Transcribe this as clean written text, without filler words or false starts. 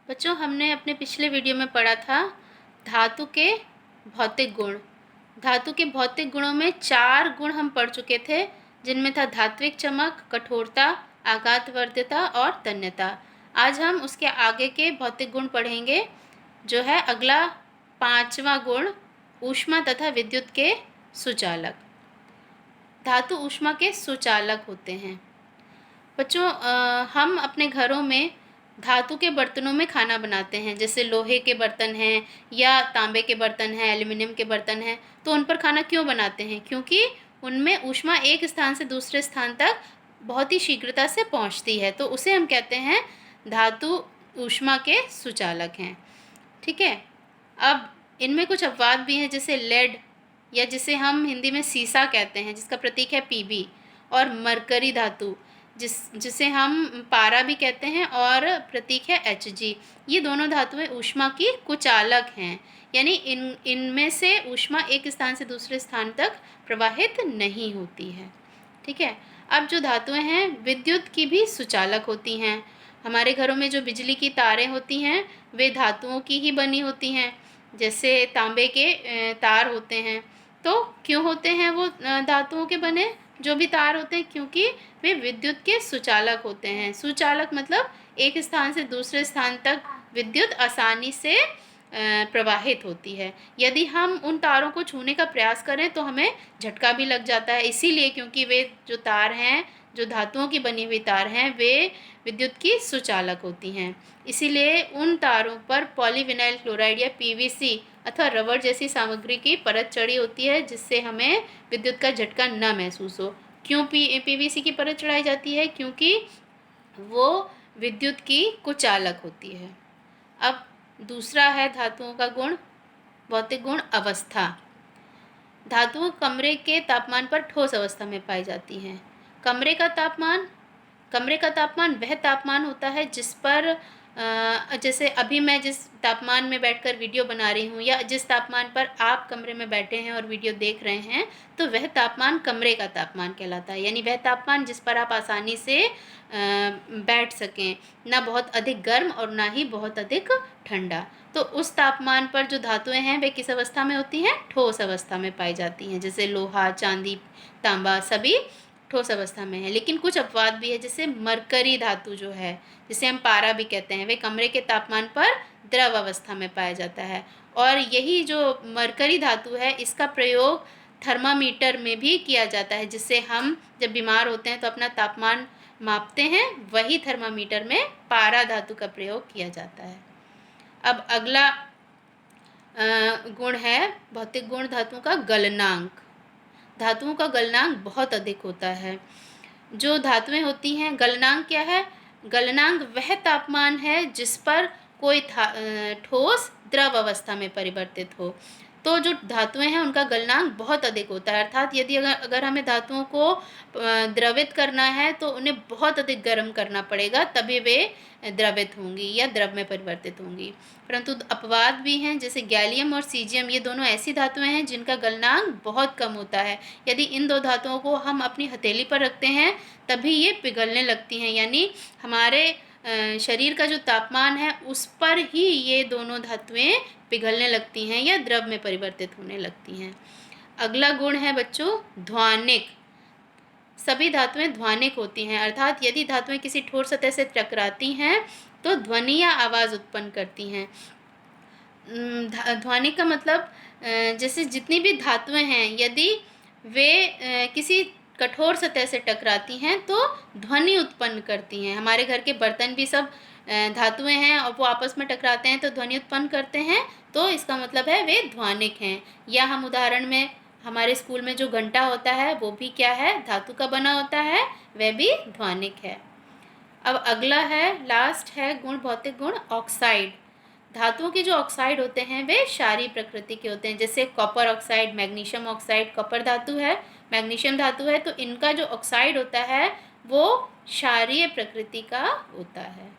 बच्चों, हमने अपने पिछले वीडियो में पढ़ा था धातु के भौतिक गुण। धातु के भौतिक गुणों में 4 गुण हम पढ़ चुके थे, जिनमें था धात्विक चमक, कठोरता, आघातवर्ध्यता और तन्यता। आज हम उसके आगे के भौतिक गुण पढ़ेंगे, जो है अगला 5वां गुण, ऊष्मा तथा विद्युत के सुचालक। धातु ऊष्मा के सुचालक होते हैं। बच्चों, हम अपने घरों में धातु के बर्तनों में खाना बनाते हैं, जैसे लोहे के बर्तन हैं या तांबे के बर्तन हैं, एल्युमिनियम के बर्तन हैं। तो उन पर खाना क्यों बनाते हैं? क्योंकि उनमें ऊष्मा एक स्थान से दूसरे स्थान तक बहुत ही शीघ्रता से पहुंचती है, तो उसे हम कहते हैं धातु ऊष्मा के सुचालक हैं। ठीक है। अब इनमें कुछ अपवाद भी हैं, जैसे लेड, या जिसे हम हिंदी में सीसा कहते हैं, जिसका प्रतीक है Pb, और मरकरी धातु, जिसे हम पारा भी कहते हैं और प्रतीक है Hg। ये दोनों धातुएं ऊष्मा की कुचालक हैं, यानी इनमें से ऊष्मा एक स्थान से दूसरे स्थान तक प्रवाहित नहीं होती है। ठीक है। अब जो धातुएं हैं विद्युत की भी सुचालक होती हैं। हमारे घरों में जो बिजली की तारें होती हैं वे धातुओं की ही बनी होती हैं, जैसे तांबे के तार होते हैं। तो क्यों होते हैं वो धातुओं के बने जो भी तार होते हैं? क्योंकि वे विद्युत के सुचालक होते हैं। सुचालक मतलब एक स्थान से दूसरे स्थान तक विद्युत आसानी से प्रवाहित होती है। यदि हम उन तारों को छूने का प्रयास करें तो हमें झटका भी लग जाता है, इसीलिए क्योंकि वे जो तार हैं, जो धातुओं की बनी हुई तार हैं, वे विद्युत की सुचालक होती हैं। इसीलिए उन तारों पर पॉलीविनाइल क्लोराइड या पीवीसी अथवा रबर जैसी सामग्री की परत चढ़ी होती है, जिससे हमें विद्युत का झटका न महसूस हो। क्यों पीवीसी की परत चढ़ाई जाती है? क्योंकि वो विद्युत की कुचालक होती है। अब दूसरा है धातुओं का गुण, भौतिक गुण, अवस्था। धातुओं कमरे के तापमान पर ठोस अवस्था में पाई जाती हैं। कमरे का तापमान वह तापमान होता है जिस पर जैसे अभी मैं जिस तापमान में बैठकर वीडियो बना रही हूँ, या जिस तापमान पर आप कमरे में बैठे हैं और वीडियो देख रहे हैं, तो वह तापमान कमरे का तापमान कहलाता है। यानी वह तापमान जिस पर आप आसानी से बैठ सकें, ना बहुत अधिक गर्म और ना ही बहुत अधिक ठंडा। तो उस तापमान पर जो धातुएं हैं वे किस अवस्था में होती हैं? ठोस अवस्था में पाई जाती हैं। जैसे लोहा, चांदी, तांबा सभी ठोस अवस्था में है। लेकिन कुछ अपवाद भी है, जैसे मरकरी धातु जो है, जिसे हम पारा भी कहते हैं, वे कमरे के तापमान पर द्रव अवस्था में पाया जाता है। और यही जो मरकरी धातु है, इसका प्रयोग थर्मामीटर में भी किया जाता है, जिससे हम जब बीमार होते हैं तो अपना तापमान मापते हैं। वही थर्मामीटर में पारा धातु का प्रयोग किया जाता है। अब अगला गुण है भौतिक गुण धातुओं का गलनांक। धातुओं का गलनांक बहुत अधिक होता है। जो धातुएं होती हैं, गलनांक क्या है? गलनांक वह तापमान है जिस पर कोई ठोस द्रव अवस्था में परिवर्तित हो। तो जो धातुएं हैं उनका गलनांक बहुत अधिक होता है। अर्थात यदि अगर हमें धातुओं को द्रवित करना है तो उन्हें बहुत अधिक गर्म करना पड़ेगा, तभी वे द्रवित होंगी या द्रव में परिवर्तित होंगी। परंतु अपवाद भी हैं, जैसे गैलियम और सीजियम, ये दोनों ऐसी धातुएं हैं जिनका गलनांक बहुत कम होता है। यदि इन दो धातुओं को हम अपनी हथेली पर रखते हैं तभी ये पिघलने लगती हैं, यानी हमारे शरीर का जो तापमान है उस पर ही ये दोनों धातुएं पिघलने लगती हैं या द्रव में परिवर्तित होने लगती हैं। अगला गुण है बच्चों ध्वनिक। सभी धातुएं ध्वनिक होती हैं, अर्थात यदि धातुएं किसी ठोस सतह से टकराती हैं तो ध्वनि या आवाज़ उत्पन्न करती हैं। ध्वनिक का मतलब जैसे जितनी भी धातुएं हैं, यदि वे किसी कठोर सतह से टकराती हैं तो ध्वनि उत्पन्न करती हैं। हमारे घर के बर्तन भी सब धातुएं हैं और वो आपस में टकराते हैं तो ध्वनि उत्पन्न करते हैं, तो इसका मतलब है वे ध्वनिक हैं। या हम उदाहरण में हमारे स्कूल में जो घंटा होता है वो भी क्या है? धातु का बना होता है, वह भी ध्वनिक है। अब अगला है, लास्ट है गुण, भौतिक गुण ऑक्साइड। धातुओं के जो ऑक्साइड होते हैं वे क्षारीय प्रकृति के होते हैं, जैसे copper oxide, magnesium oxide. Copper धातु है, मैग्नीशियम धातु है, तो इनका जो ऑक्साइड होता है वो क्षारीय प्रकृति का होता है।